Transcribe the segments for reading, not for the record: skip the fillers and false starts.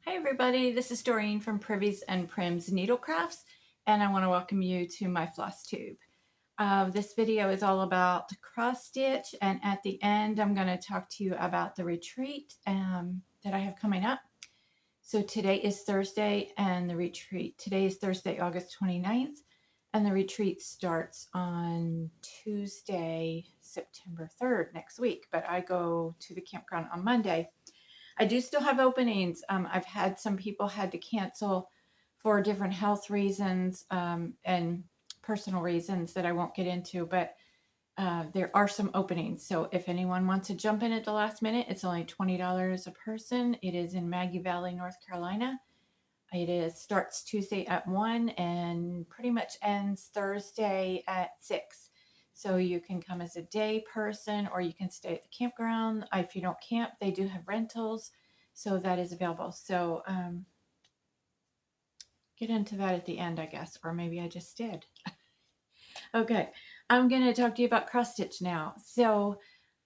Hi everybody, this is Doreen from Privies and Prim's Needlecrafts, and I want to welcome you to my floss tube. This video is all about cross stitch, and at the end I'm going to talk to you about the retreat that I have coming up. So today is Thursday, and today is Thursday, August 29th, and the retreat starts on Tuesday, September 3rd next week, but I go to the campground on Monday. I do still have openings. I've had some people had to cancel for different health reasons and personal reasons that I won't get into, but there are some openings. So if anyone wants to jump in at the last minute, it's only $20 a person. It is in Maggie Valley, North Carolina. Starts Tuesday at 1 and pretty much ends Thursday at 6. So you can come as a day person or you can stay at the campground. If you don't camp, they do have rentals. So that is available. So get into that at the end, I guess, or maybe I just did. Okay, I'm going to talk to you about cross stitch now. So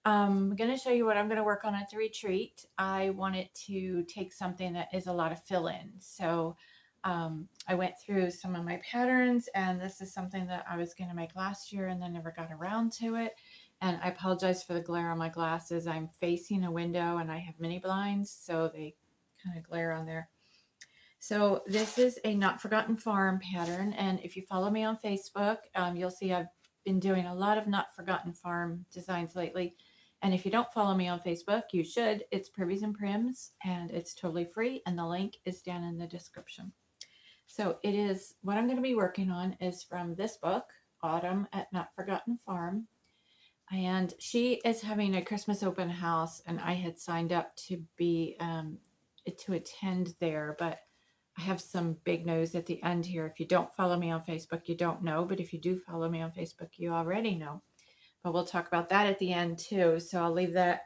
I'm going to show you what I'm going to work on at the retreat. I wanted to take something that is a lot of fill-in. So I went through some of my patterns, and this is something that I was going to make last year and then never got around to it. And I apologize for the glare on my glasses. I'm facing a window and I have mini blinds, so they kind of glare on there. So this is a Not Forgotten Farm pattern, and if you follow me on Facebook, you'll see I've been doing a lot of Not Forgotten Farm designs lately. And if you don't follow me on Facebook, you should. It's Privies and Prims, and it's totally free, and the link is down in the description. So what I'm going to be working on is from this book, Autumn at Not Forgotten Farm. And she is having a Christmas open house, and I had signed up to attend there, but I have some big news at the end here. If you don't follow me on Facebook, you don't know, but if you do follow me on Facebook, you already know. But we'll talk about that at the end too. So I'll leave that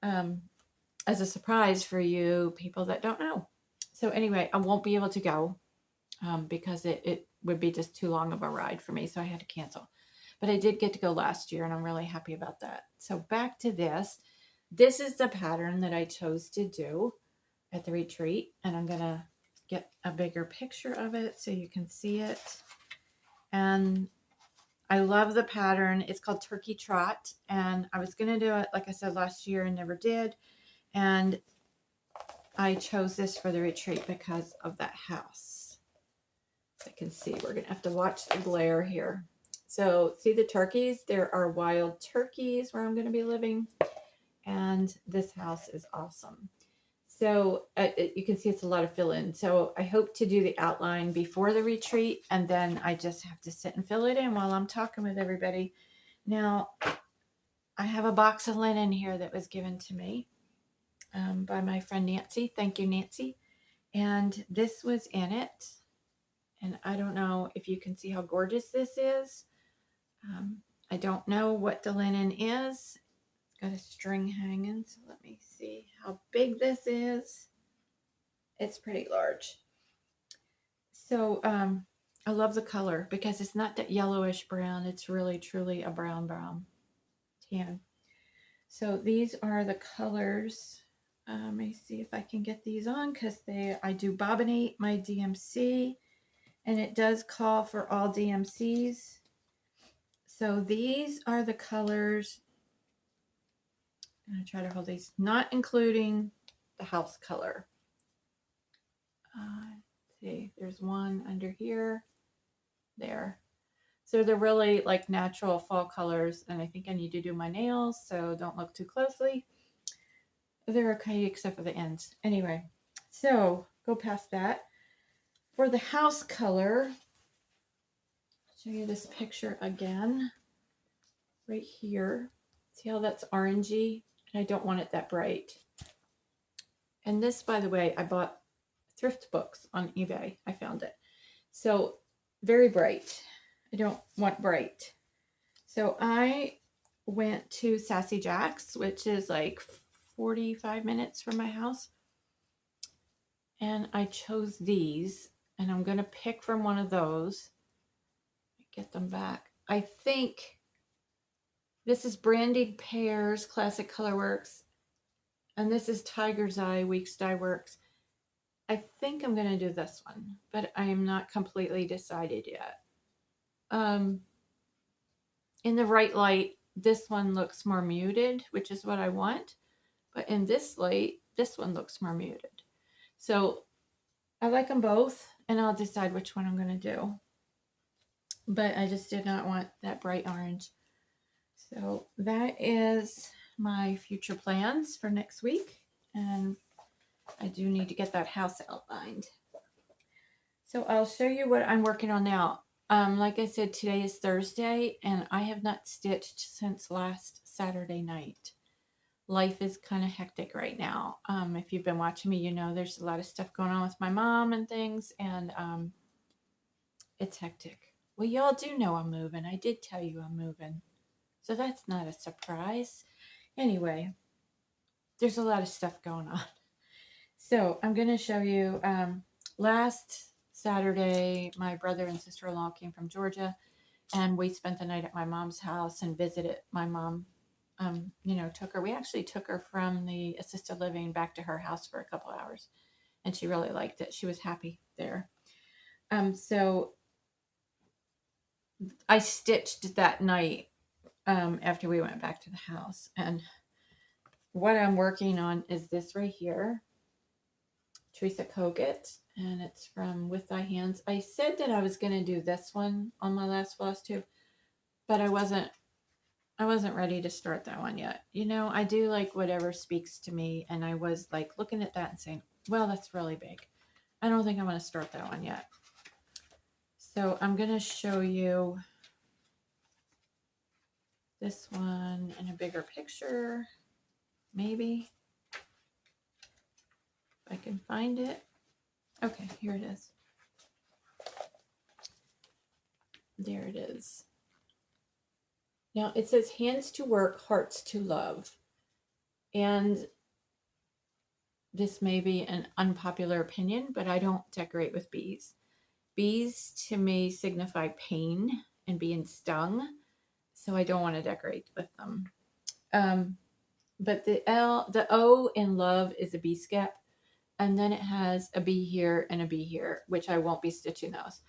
as a surprise for you people that don't know. So anyway, I won't be able to go because it would be just too long of a ride for me. So I had to cancel. But I did get to go last year, and I'm really happy about that. So back to this. This is the pattern that I chose to do at the retreat, and I'm going to get a bigger picture of it so you can see it. And I love the pattern. It's called Turkey Trot, and I was going to do it, like I said, last year and never did. And I chose this for the retreat because of that house. I can see we're going to have to watch the glare here. So see the turkeys? There are wild turkeys where I'm going to be living, and this house is awesome. So you can see it's a lot of fill-in. So I hope to do the outline before the retreat, and then I just have to sit and fill it in while I'm talking with everybody. Now, I have a box of linen here that was given to me by my friend Nancy. Thank you, Nancy. And this was in it. And I don't know if you can see how gorgeous this is. I don't know what the linen is. Got a string hanging, so let me see how big this is. It's pretty large. So I love the color because it's not that yellowish brown. It's really truly a brown tan. So these are the colors. Let me see if I can get these on because I do bobbinate my DMC, and it does call for all DMCs. So these are the colors. I'm going to try to hold these, not including the house color. Let's see, there's one under here, there. So they're really like natural fall colors, and I think I need to do my nails, so don't look too closely. They're okay except for the ends. Anyway, so go past that. For the house color, I'll show you this picture again, right here. See how that's orangey? And I don't want it that bright. And this, by the way, I bought thrift books on eBay. I found it. So very bright. I don't want bright. So I went to Sassy Jack's, which is like 45 minutes from my house. And I chose these, and I'm going to pick from one of those. Get them back. I think this is Brandy Pears Classic Colorworks, and this is Tiger's Eye Weeks Dye Works. I think I'm going to do this one, but I am not completely decided yet. In the right light, this one looks more muted, which is what I want. But in this light, this one looks more muted. So I like them both, and I'll decide which one I'm going to do. But I just did not want that bright orange. So that is my future plans for next week. And I do need to get that house outlined. So I'll show you what I'm working on now. Like I said, today is Thursday, and I have not stitched since last Saturday night. Life is kind of hectic right now. If you've been watching me, you know there's a lot of stuff going on with my mom and things, and it's hectic. Well, y'all do know I'm moving. I did tell you I'm moving. So that's not a surprise. Anyway, there's a lot of stuff going on. So I'm going to show you last Saturday, my brother and sister-in-law came from Georgia, and we spent the night at my mom's house and visited my mom. We actually took her from the assisted living back to her house for a couple hours, and she really liked it. She was happy there. So I stitched that night after we went back to the house, and what I'm working on is this right here, Teresa Kogut, and it's from With Thy Hands. I said that I was going to do this one on my last floss tube, but I wasn't ready to start that one yet. You know, I do like whatever speaks to me, and I was like looking at that and saying, well, that's really big. I don't think I'm going to start that one yet. So I'm going to show you this one in a bigger picture, maybe. If I can find it. Okay, here it is. There it is. Now it says hands to work, hearts to love. And this may be an unpopular opinion, but I don't decorate with bees. Bees to me signify pain and being stung, so I don't want to decorate with them. But the O in love is a bee skep, and then it has a bee here and a bee here, which I won't be stitching those.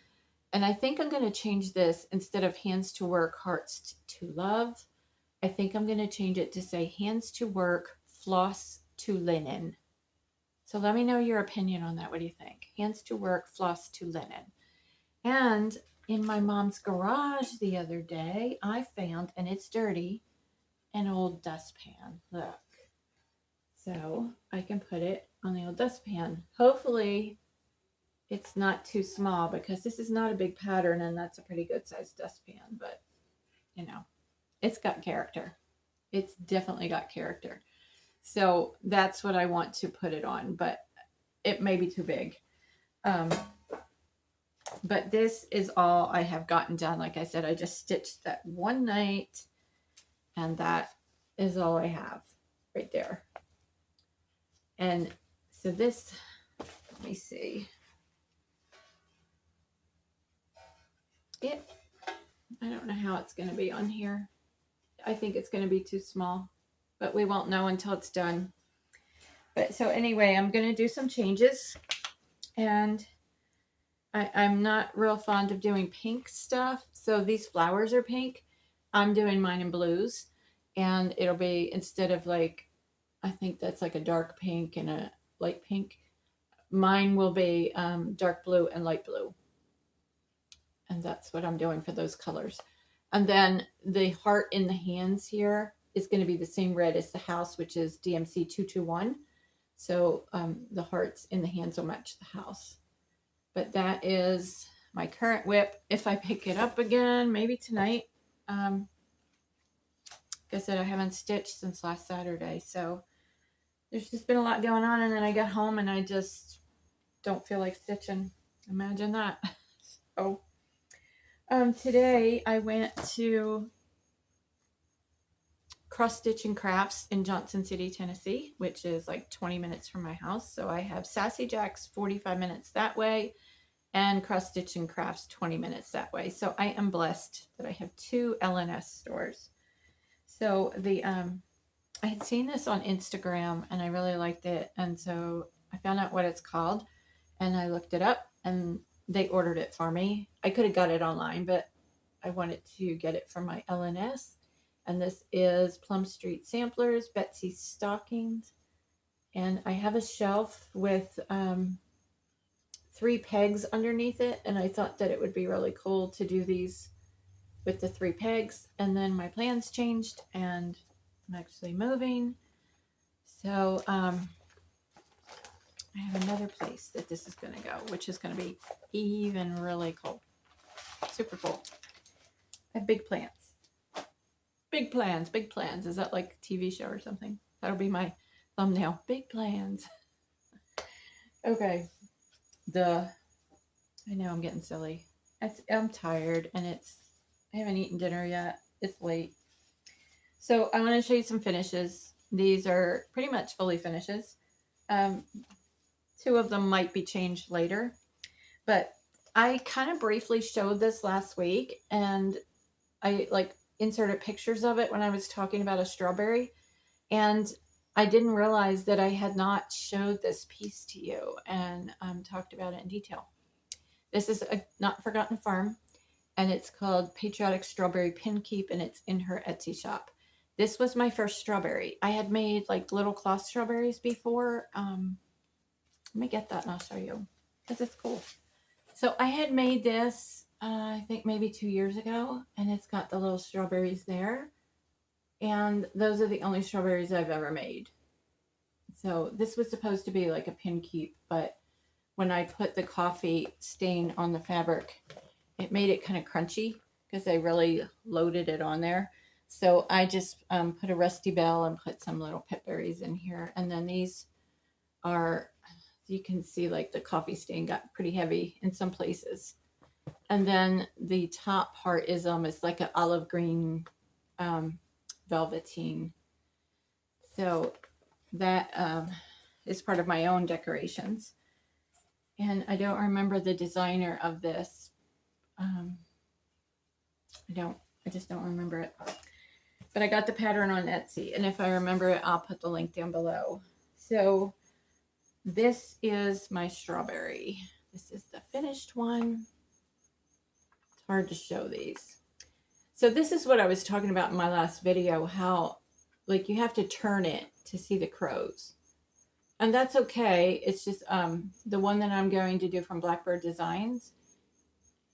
And I think I'm going to change this, instead of hands to work, hearts to love. I think I'm going to change it to say hands to work, floss to linen. So let me know your opinion on that. What do you think? Hands to work, floss to linen. And in my mom's garage the other day, I found, and it's dirty, an old dustpan. Look. So I can put it on the old dustpan. Hopefully it's not too small, because this is not a big pattern, and that's a pretty good sized dustpan, but you know, it's got character. It's definitely got character. So that's what I want to put it on, but it may be too big. But this is all I have gotten done. Like I said, I just stitched that one night, and that is all I have right there. And so this, let me see. I don't know how it's going to be on here. I think it's going to be too small, but we won't know until it's done. But so anyway, I'm going to do some changes, and I'm not real fond of doing pink stuff. So these flowers are pink. I'm doing mine in blues, and it'll be, instead of like, I think that's like a dark pink and a light pink, mine will be dark blue and light blue. And that's what I'm doing for those colors. And then the heart in the hands here is going to be the same red as the house, which is DMC 221. So the hearts in the hands will match the house. But that is my current whip. If I pick it up again, maybe tonight. Like I said, I haven't stitched since last Saturday. So there's just been a lot going on. And then I got home and I just don't feel like stitching. Imagine that. So today I went to Cross Stitch and Crafts in Johnson City, Tennessee, which is like 20 minutes from my house. So I have Sassy Jack's 45 minutes that way, and Cross Stitch and Crafts 20 minutes that way. So I am blessed that I have two LNS stores. So I had seen this on Instagram and I really liked it, and so I found out what it's called. and I looked it up and they ordered it for me. I could have got it online, but I wanted to get it from my LNS. And this is Plum Street Samplers, Betsy's Stockings. And I have a shelf with 3 pegs underneath it. And I thought that it would be really cool to do these with the 3 pegs. And then my plans changed and I'm actually moving. So I have another place that this is going to go, which is going to be even really cool. Super cool. I have big plans. Big plans, big plans. Is that like a TV show or something? That'll be my thumbnail. Big plans. Okay. I know I'm getting silly. I'm tired and I haven't eaten dinner yet. It's late. So I want to show you some finishes. These are pretty much fully finishes. 2 of them might be changed later, but I kind of briefly showed this last week and I inserted pictures of it when I was talking about a strawberry, and I didn't realize that I had not showed this piece to you and talked about it in detail. This is a Not Forgotten Farm, and it's called Patriotic Strawberry Pin Keep, and it's in her Etsy shop. This was my first strawberry. I had made like little cloth strawberries before. Let me get that and I'll show you because it's cool. So I had made this, I think maybe 2 years ago, and it's got the little strawberries there. And those are the only strawberries I've ever made. So this was supposed to be like a pin keep, but when I put the coffee stain on the fabric, it made it kind of crunchy because I really loaded it on there. So I just put a Rusty Bell and put some little pip berries in here. And then these are, you can see like the coffee stain got pretty heavy in some places. And then the top part is almost like an olive green velveteen. So that is part of my own decorations. And I don't remember the designer of this. I just don't remember it. But I got the pattern on Etsy. And if I remember it, I'll put the link down below. So this is my strawberry. This is the finished one. It's hard to show these. So this is what I was talking about in my last video, how like you have to turn it to see the crows. And that's okay. It's just the one that I'm going to do from Blackbird Designs,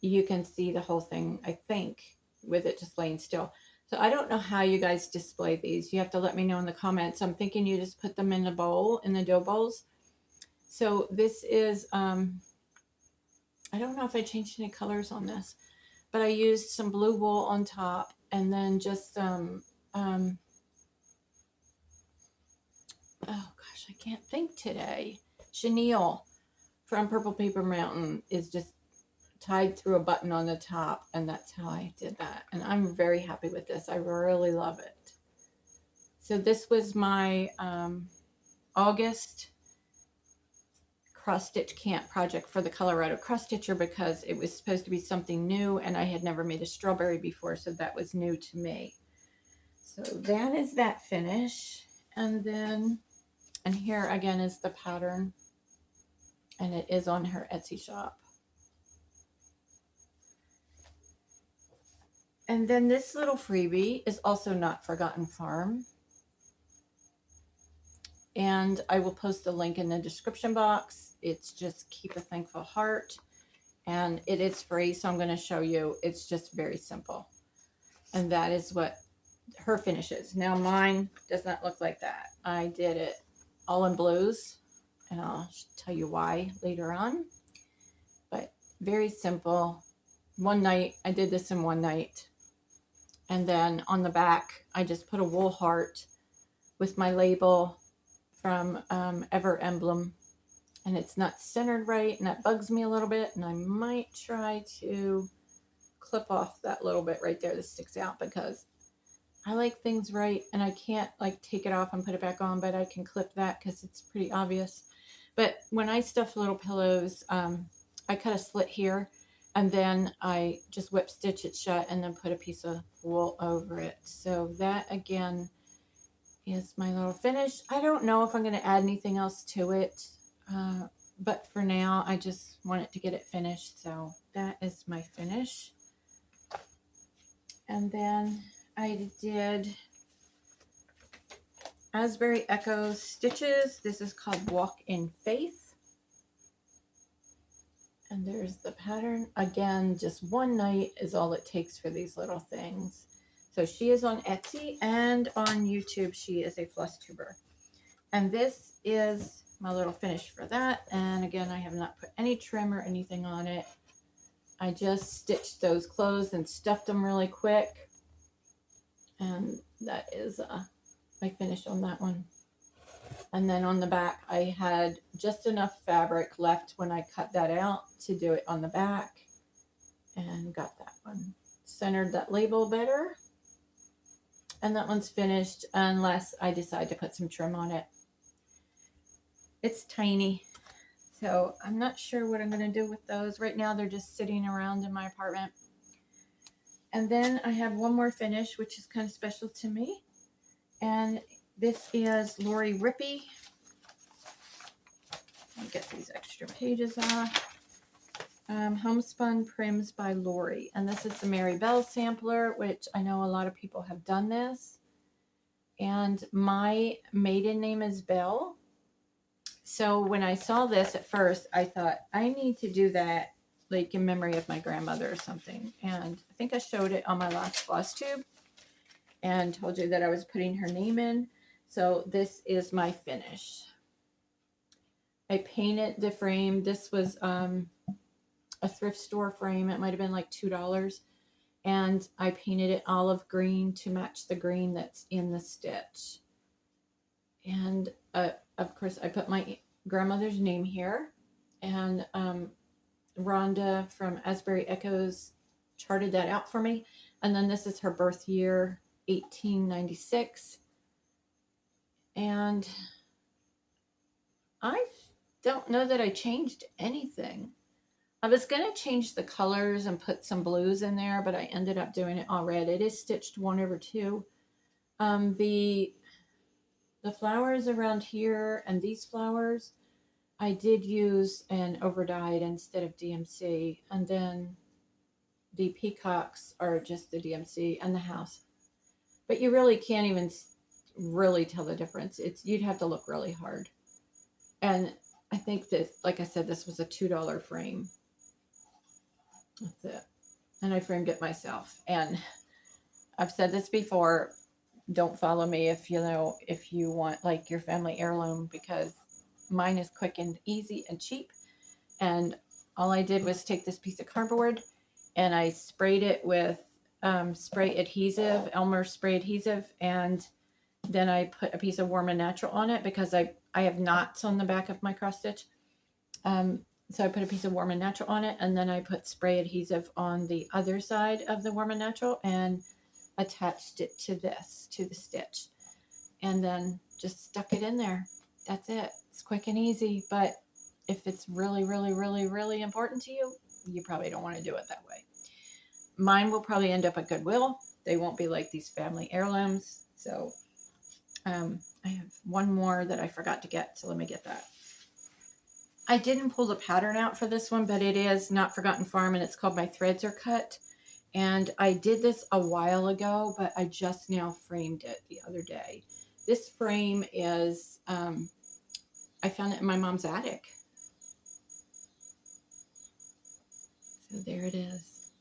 you can see the whole thing, I think, with it just laying still. So I don't know how you guys display these. You have to let me know in the comments. I'm thinking you just put them in the bowl, in the dough bowls. So this is, I don't know if I changed any colors on this, but I used some blue wool on top and then just some, oh gosh, I can't think today. Chenille from Purple Paper Mountain is just tied through a button on the top, and that's how I did that. And I'm very happy with this. I really love it. So this was my August cross stitch camp project for the Colorado cross stitcher because it was supposed to be something new and I had never made a strawberry before, so that was new to me. So that is that finish. And then, and here again is the pattern, and it is on her Etsy shop. And then this little freebie is also Not Forgotten Farm. And I will post the link in the description box. It's just Keep a Thankful Heart. And it is free, so I'm going to show you. It's just very simple. And that is what her finish is. Now mine does not look like that. I did it all in blues. And I'll tell you why later on. But very simple. One night, I did this in one night. And then on the back, I just put a wool heart with my label from Ever Emblem. And it's not centered right, and that bugs me a little bit. And I might try to clip off that little bit right there that sticks out because I like things right. And I can't like take it off and put it back on, but I can clip that because it's pretty obvious. But when I stuff little pillows, I cut a slit here. And then I just whip stitch it shut and then put a piece of wool over it. So that again is my little finish. I don't know if I'm going to add anything else to it. but for now, I just wanted to get it finished. So that is my finish. And then I did Asbury Echo stitches. This is called Walk in Faith. And there's the pattern. Again, just one night is all it takes for these little things. So she is on Etsy and on YouTube. She is a floss tuber. And this is my little finish for that. And again, I have not put any trim or anything on it. I just stitched those clothes and stuffed them really quick. And that is my finish on that one. And then on the back, I had just enough fabric left when I cut that out to do it on the back. And got that one. Centered that label better. And that one's finished unless I decide to put some trim on it. It's tiny. So I'm not sure what I'm going to do with those. Right now they're just sitting around in my apartment. And then I have one more finish, which is kind of special to me. And this is Lori Rippey. Let me get these extra pages off. Homespun Prims by Lori. And this is the Mary Bell sampler, which I know a lot of people have done this. And my maiden name is Bell. So when I saw this at first, I thought, I need to do that like in memory of my grandmother or something. And I think I showed it on my last floss tube and told you that I was putting her name in. So this is my finish. I painted the frame. This was a thrift store frame. It might have been like $2. And I painted it olive green to match the green that's in the stitch. And of course, I put my grandmother's name here. And Rhonda from Asbury Echoes charted that out for me. And then this is her birth year, 1896. And I don't know that I changed anything. I was going to change the colors and put some blues in there, but I ended up doing it all red. It is stitched 1/2. The flowers around here and these flowers, I did use an overdyed instead of DMC. And then the peacocks are just the DMC and the house. But you really can't even really tell the difference. You'd have to look really hard. And I think that, like I said, this was a $2 frame. That's it. And I framed it myself. And I've said this before, don't follow me if you want like your family heirloom, because mine is quick and easy and cheap. And all I did was take this piece of cardboard and I sprayed it with spray adhesive, Elmer spray adhesive, and then I put a piece of Warm and Natural on it because I have knots on the back of my cross stitch. So I put a piece of Warm and Natural on it, and then I put spray adhesive on the other side of the Warm and Natural and attached it to the stitch, and then just stuck it in there. That's it. It's quick and easy, but if it's really, really, really, really important to you, you probably don't want to do it that way. Mine will probably end up at Goodwill. They won't be like these family heirlooms. So I have one more that I forgot to get, so let me get that. I didn't pull the pattern out for this one, but it is Not Forgotten Farm, and it's called My Threads Are Cut. And I did this a while ago, but I just now framed it the other day. This frame is, I found it in my mom's attic. So there it is.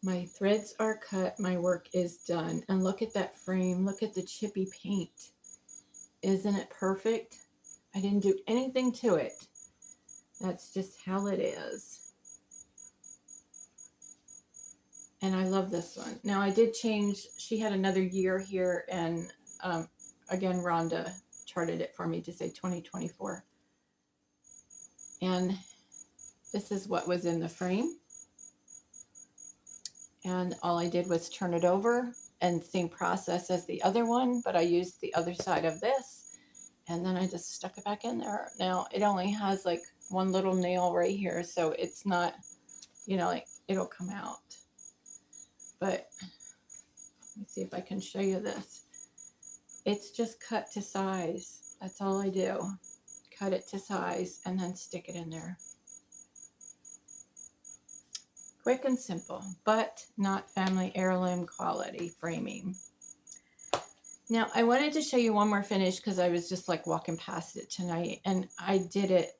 My threads are cut. My work is done. And look at that frame. Look at the chippy paint. Isn't it perfect? I didn't do anything to it. That's just how it is. And I love this one. Now I did change. She had another year here, and again, Rhonda charted it for me to say 2024. And this is what was in the frame. And all I did was turn it over, and same process as the other one, but I used the other side of this. And then I just stuck it back in there. Now, it only has like one little nail right here, so it's not, like it'll come out. But let me see if I can show you this. It's just cut to size. That's all I do. cut it to size, and then stick it in there. Quick and simple, but not family heirloom quality framing. Now, I wanted to show you one more finish because I was just like walking past it tonight, and I did it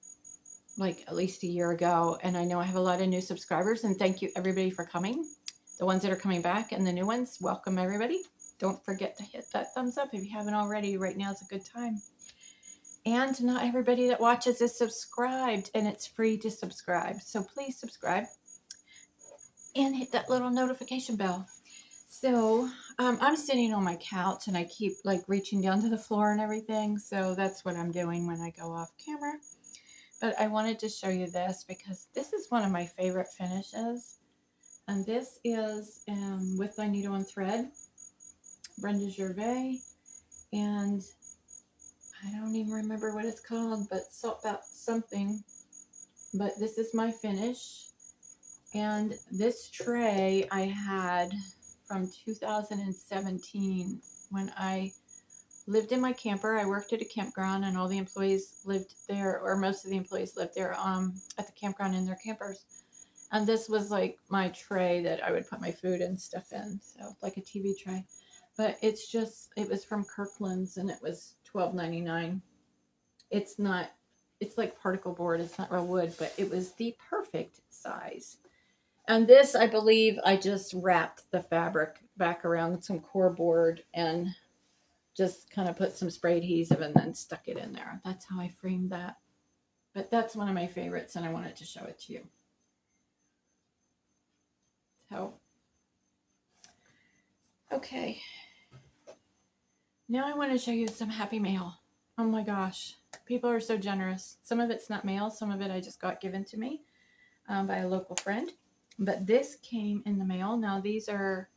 like at least a year ago, and I know I have a lot of new subscribers, and thank you everybody for coming. The ones that are coming back and the new ones, welcome everybody. Don't forget to hit that thumbs up if you haven't already. Right now is a good time. And not everybody that watches is subscribed, and it's free to subscribe. So please subscribe and hit that little notification bell. So I'm sitting on my couch, and I keep like reaching down to the floor and everything. So that's what I'm doing when I go off camera. But I wanted to show you this because this is one of my favorite finishes. And this is With Thy Needle and Thread, Brenda Gervais. And I don't even remember what it's called, but about something. But this is my finish. And this tray I had from 2017 when I lived in my camper. I worked at a campground, and all the employees lived there, or most of the employees lived there at the campground in their campers. And this was like my tray that I would put my food and stuff in, so like a TV tray. But it was from Kirkland's, and it was $12.99. It's like particle board. It's not real wood, but it was the perfect size. And this, I believe, I just wrapped the fabric back around some core board and just kind of put some spray adhesive and then stuck it in there. That's how I framed that. But that's one of my favorites, and I wanted to show it to you. So, okay. Now I want to show you some happy mail. Oh my gosh. People are so generous. Some of it's not mail. Some of it I just got given to me by a local friend. But this came in the mail. Now these are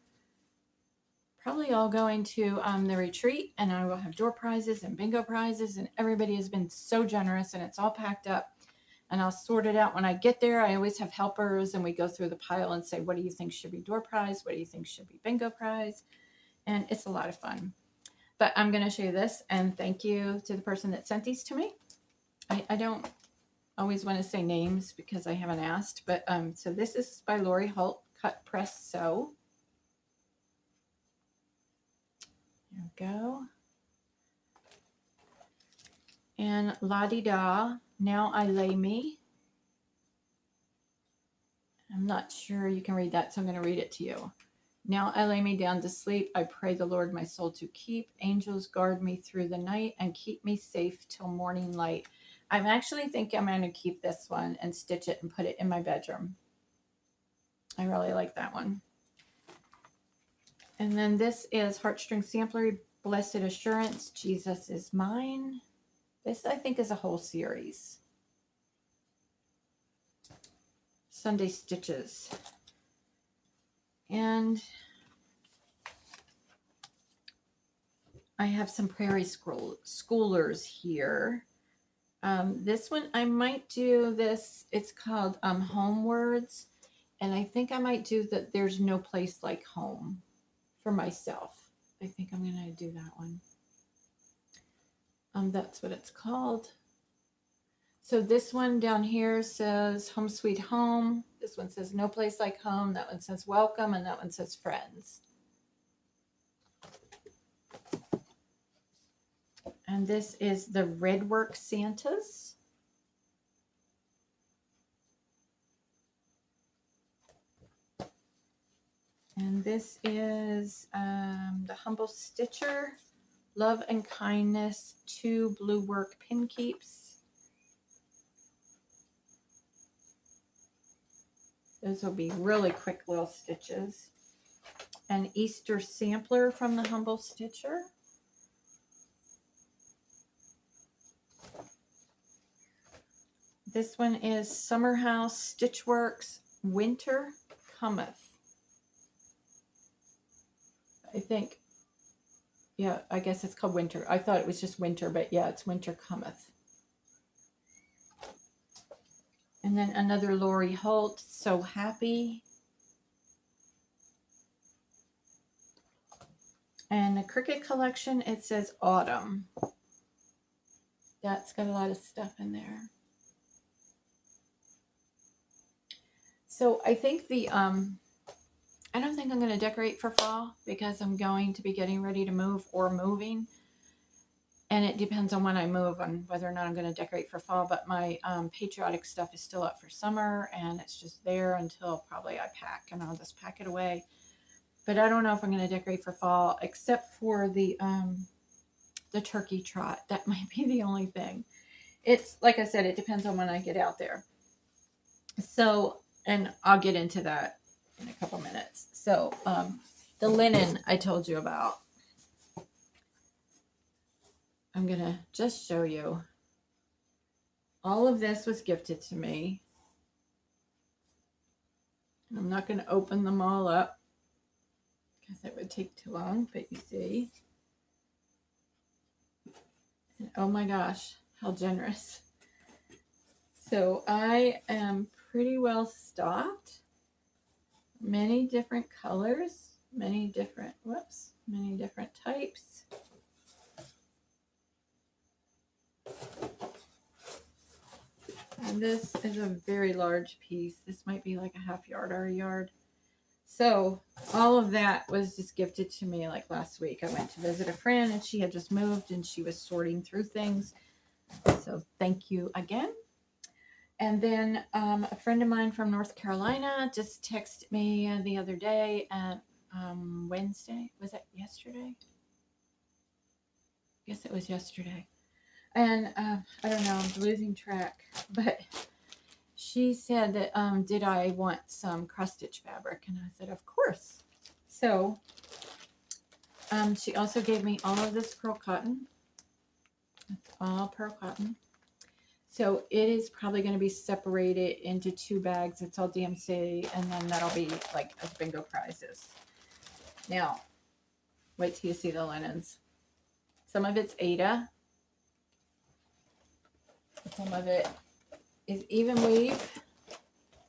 probably all going to the retreat, and I will have door prizes and bingo prizes, and everybody has been so generous, and it's all packed up, and I'll sort it out when I get there. I always have helpers, and we go through the pile and say, what do you think should be door prize? What do you think should be bingo prize? And it's a lot of fun. But I'm going to show you this, and thank you to the person that sent these to me. I don't always want to say names because I haven't asked, but so this is by Lori Holt, Cut, Press, Sew. There we go. And La Di Da, Now I Lay Me. I'm not sure you can read that, so I'm going to read it to you. Now I lay me down to sleep. I pray the Lord my soul to keep. Angels guard me through the night and keep me safe till morning light. I'm actually thinking I'm going to keep this one and stitch it and put it in my bedroom. I really like that one. And then this is Heartstring Sampler, Blessed Assurance, Jesus is Mine. This, I think, is a whole series. Sunday Stitches. And I have some Prairie Schoolers here. This one, I might do this. It's called Homewards. And I think I might do that There's No Place Like Home for myself. I think I'm going to do that one. That's what it's called. So this one down here says Home Sweet Home. This one says No Place Like Home. That one says Welcome. And that one says Friends. And this is the Redwork Santas. And this is the Humble Stitcher, Love and Kindness, 2 Blue Work Pin Keeps. Those will be really quick little stitches. An Easter Sampler from the Humble Stitcher. This one is Summer House Stitchworks, Winter Cometh. I think, yeah, I guess it's called Winter. I thought it was just Winter, but yeah, it's Winter Cometh. And then another Lori Holt, So Happy. And the Cricut collection, it says Autumn. That's got a lot of stuff in there. So I think I don't think I'm going to decorate for fall because I'm going to be getting ready to move or moving. And it depends on when I move on whether or not I'm going to decorate for fall. But my patriotic stuff is still up for summer, and it's just there until probably I pack, and I'll just pack it away. But I don't know if I'm going to decorate for fall, except for the turkey trot. That might be the only thing. It's like I said, it depends on when I get out there. So, and I'll get into that in a couple minutes. So, the linen I told you about. I'm going to just show you. All of this was gifted to me. I'm not going to open them all up because it would take too long, but you see. And oh my gosh, how generous. So I am pretty well stocked. Many different colors, many different types. And this is a very large piece. This might be like a half yard or a yard. So all of that was just gifted to me like last week. I went to visit a friend and she had just moved and she was sorting through things. So thank you again. And then a friend of mine from North Carolina just texted me the other day at Wednesday. Was it yesterday? I guess it was yesterday. And I don't know, I'm losing track. But she said that did I want some cross stitch fabric? And I said, of course. So she also gave me all of this pearl cotton. It's all pearl cotton. So it is probably going to be separated into 2 bags. It's all DMC, and then that'll be like as bingo prizes. Now, wait till you see the linens. Some of it's Aida. Some of it is even weave.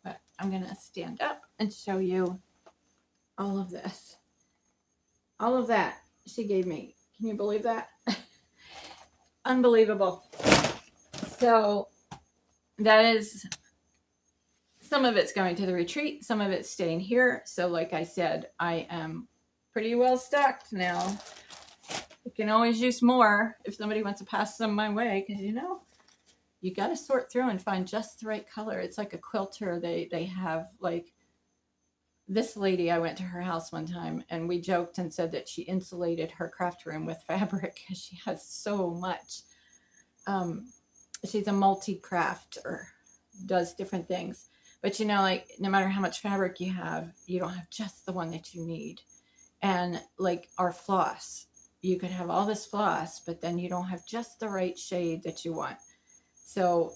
But I'm going to stand up and show you all of this. All of that she gave me. Can you believe that? Unbelievable. So that is, some of it's going to the retreat. Some of it's staying here. So like I said, I am pretty well stocked now. You can always use more if somebody wants to pass some my way. Because, you know, you got to sort through and find just the right color. It's like a quilter. They have like, this lady, I went to her house one time and we joked and said that she insulated her craft room with fabric because she has so much. She's a multi-crafter, does different things. But you know, like no matter how much fabric you don't have just the one that you need. And like our floss, you could have all this floss, but then you don't have just the right shade that you want. So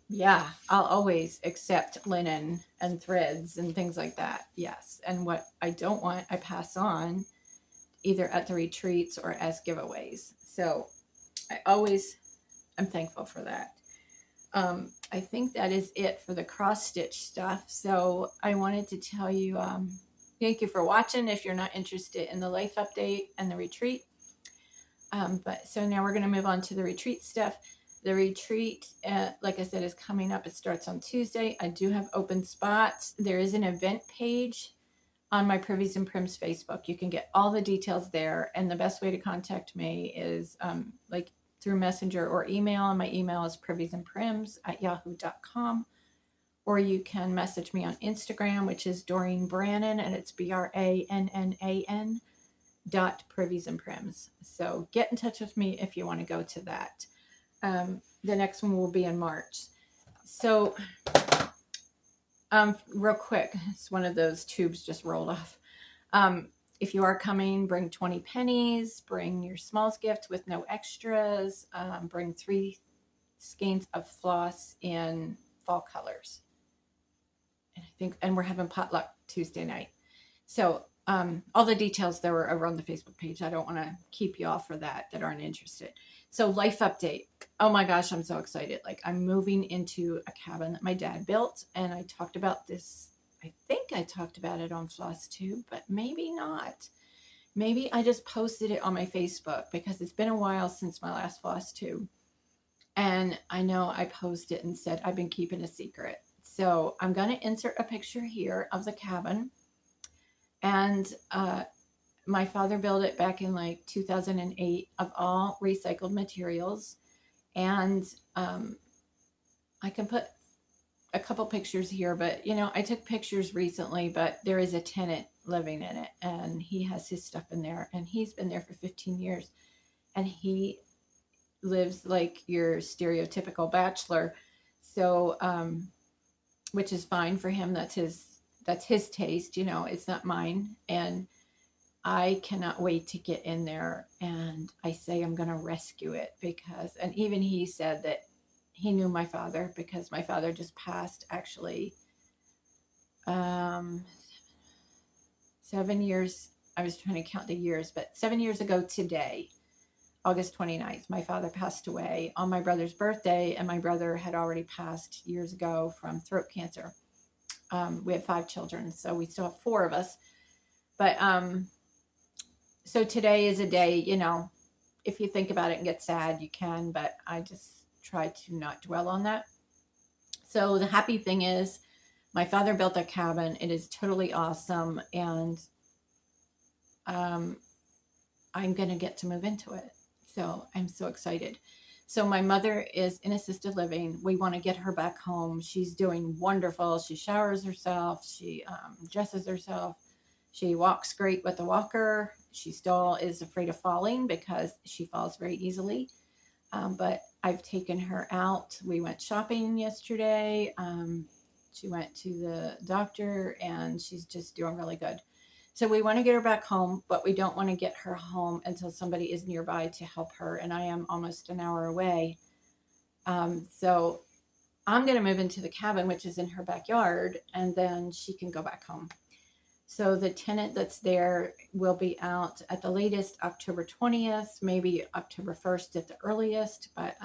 yeah, I'll always accept linen and threads and things like that. Yes. And what I don't want, I pass on either at the retreats or as giveaways. So I'm thankful for that. I think that is it for the cross stitch stuff. So I wanted to tell you, thank you for watching if you're not interested in the life update and the retreat. But so now we're going to move on to the retreat stuff. The retreat, like I said, is coming up. It starts on Tuesday. I do have open spots. There is an event page on my Privies and Prims Facebook. You can get all the details there. And the best way to contact me is like through Messenger or email. And my email is priviesandprims@yahoo.com. Or you can message me on Instagram, which is Doreen Brannan, and it's BRANNAN .priviesandprims. So get in touch with me if you want to go to that. The next one will be in March. So real quick, it's one of those tubes just rolled off. If you are coming, bring 20 pennies, bring your Smalls gift with no extras, bring 3 skeins of floss in fall colors. And we're having potluck Tuesday night. So all the details there were over on the Facebook page. I don't want to keep you off for that aren't interested. So life update. Oh my gosh, I'm so excited. Like I'm moving into a cabin that my dad built. And I talked about this. I think I talked about it on FlossTube, but maybe not. Maybe I just posted it on my Facebook because it's been a while since my last FlossTube. And I know I posted and said I've been keeping a secret. So I'm going to insert a picture here of the cabin. And my father built it back in like 2008 of all recycled materials. And I can put a couple pictures here, but you know, I took pictures recently, but there is a tenant living in it and he has his stuff in there and he's been there for 15 years and he lives like your stereotypical bachelor. So, which is fine for him. That's his taste, you know, it's not mine. And I cannot wait to get in there and I say I'm going to rescue it because, and even he said that he knew my father because my father just passed actually, um, 7 years. I was trying to count the years, but 7 years ago today, August 29th, my father passed away on my brother's birthday, and my brother had already passed years ago from throat cancer. We have 5 children, so we still have 4 of us. But so today is a day, you know, if you think about it and get sad, you can, but I just try to not dwell on that. So the happy thing is, my father built a cabin. It is totally awesome, and um, I'm going to get to move into it. So I'm so excited. So my mother is in assisted living. We want to get her back home. She's doing wonderful. She showers herself. She dresses herself. She walks great with a walker. She still is afraid of falling because she falls very easily. But I've taken her out. We went shopping yesterday. She went to the doctor and she's just doing really good. So we want to get her back home, but we don't want to get her home until somebody is nearby to help her. And I am almost an hour away. So I'm going to move into the cabin, which is in her backyard, and then she can go back home. So the tenant that's there will be out at the latest October 20th, maybe October 1st at the earliest, but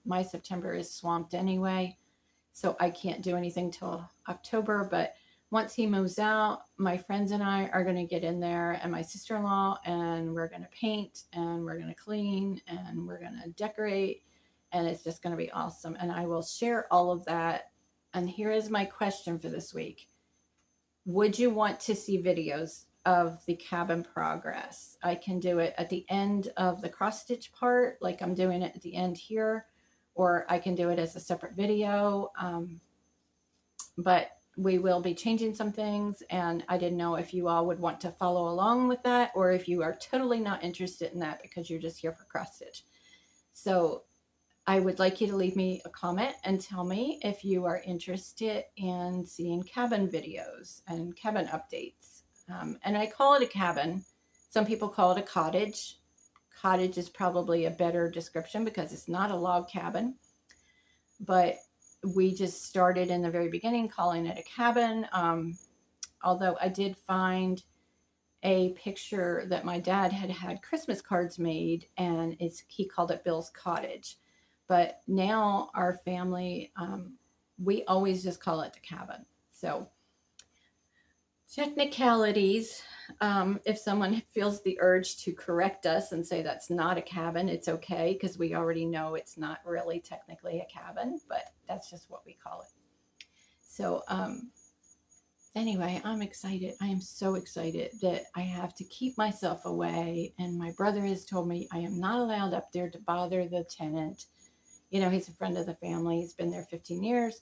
my September is swamped anyway. So I can't do anything till October, but once he moves out, my friends and I are going to get in there and my sister-in-law, and we're going to paint and we're going to clean and we're going to decorate, and it's just going to be awesome. And I will share all of that. And here is my question for this week. Would you want to see videos of the cabin progress? I can do it at the end of the cross stitch part, like I'm doing it at the end here, or I can do it as a separate video. But we will be changing some things, and I didn't know if you all would want to follow along with that or if you are totally not interested in that because you're just here for cross stitch. So I would like you to leave me a comment and tell me if you are interested in seeing cabin videos and cabin updates. And I call it a cabin. Some people call it a cottage. Cottage is probably a better description because it's not a log cabin. But we just started in the very beginning calling it a cabin. Although I did find a picture that my dad had Christmas cards made, and he called it Bill's Cottage. But now our family, we always just call it the cabin. So technicalities, if someone feels the urge to correct us and say that's not a cabin, it's okay, because we already know it's not really technically a cabin, but that's just what we call it. So anyway, I'm excited. I am so excited that I have to keep myself away, and my brother has told me I am not allowed up there to bother the tenant. You know, he's a friend of the family. He's been there 15 years.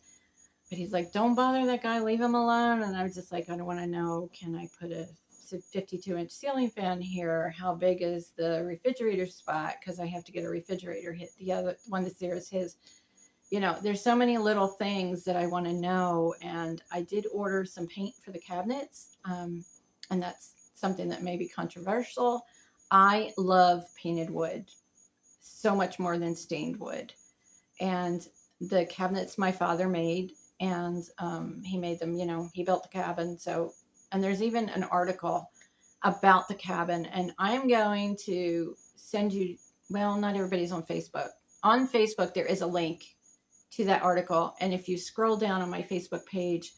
But he's like, don't bother that guy. Leave him alone. And I was just like, I don't want to know. Can I put a 52-inch ceiling fan here? How big is the refrigerator spot? Because I have to get a refrigerator hit. The other one that's there is his. You know, there's so many little things that I want to know. And I did order some paint for the cabinets. And that's something that may be controversial. I love painted wood so much more than stained wood. And the cabinets my father made, and he made them, you know, he built the cabin. So, and there's even an article about the cabin, and I'm going to send you, well, not everybody's on Facebook. On Facebook, there is a link to that article. And if you scroll down on my Facebook page,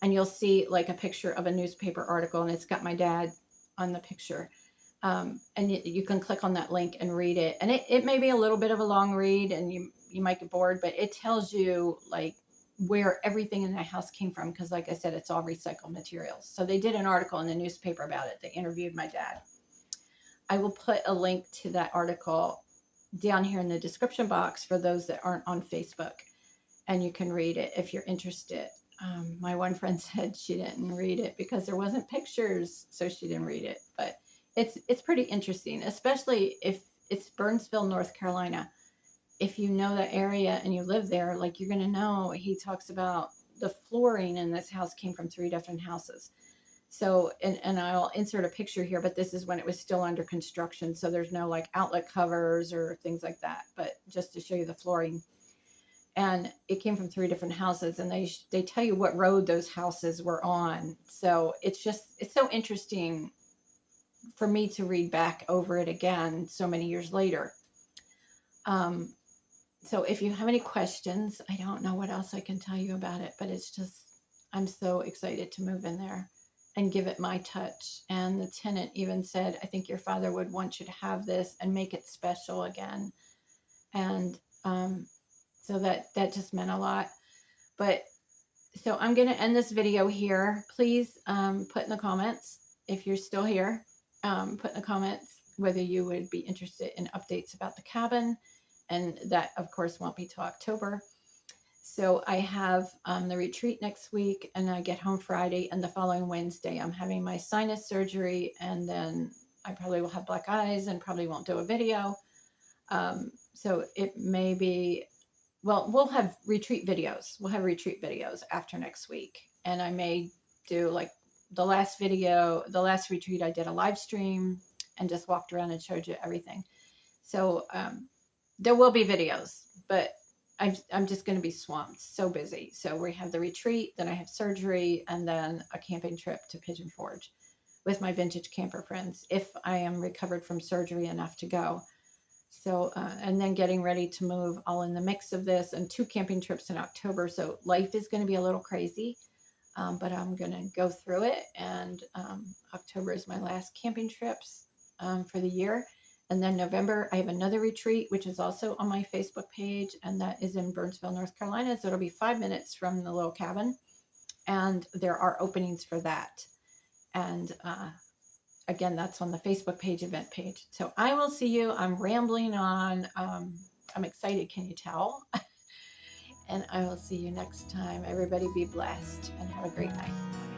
and you'll see like a picture of a newspaper article, and it's got my dad on the picture. And you can click on that link and read it. And it may be a little bit of a long read, and you might get bored, but it tells you like where everything in that house came from. Because like I said, it's all recycled materials. So they did an article in the newspaper about it. They interviewed my dad. I will put a link to that article down here in the description box for those that aren't on Facebook, and you can read it if you're interested. My one friend said she didn't read it because there wasn't pictures, so she didn't read it. But it's pretty interesting, especially if it's Burnsville, North Carolina. If you know that area and you live there, like you're gonna know. He talks about the flooring in this house came from 3 different houses. So, and I'll insert a picture here, but this is when it was still under construction. So there's no like outlet covers or things like that, but just to show you the flooring. And it came from 3 different houses, and they tell you what road those houses were on. So it's so interesting for me to read back over it again so many years later. So if you have any questions, I don't know what else I can tell you about it, but it's just, I'm so excited to move in there and give it my touch. And the tenant even said, I think your father would want you to have this and make it special again. And so that just meant a lot. But so I'm going to end this video here. Please put in the comments, if you're still here, put in the comments whether you would be interested in updates about the cabin. And that, of course, won't be till October. So I have the retreat next week, and I get home Friday, and the following Wednesday I'm having my sinus surgery, and then I probably will have black eyes and probably won't do a video. So it may be, well, we'll have retreat videos. We'll have retreat videos after next week. And I may do like the last retreat I did a live stream and just walked around and showed you everything. So there will be videos, but I'm just going to be swamped, so busy. So we have the retreat, then I have surgery, and then a camping trip to Pigeon Forge with my vintage camper friends, if I am recovered from surgery enough to go. So, and then getting ready to move all in the mix of this, and 2 camping trips in October. So life is going to be a little crazy, but I'm going to go through it. And October is my last camping trips for the year. And then November, I have another retreat, which is also on my Facebook page, and that is in Burnsville, North Carolina. So it'll be 5 minutes from the little cabin, and there are openings for that. And again, that's on the Facebook page, event page. So I will see you. I'm rambling on. I'm excited, can you tell? And I will see you next time. Everybody be blessed and have a great night.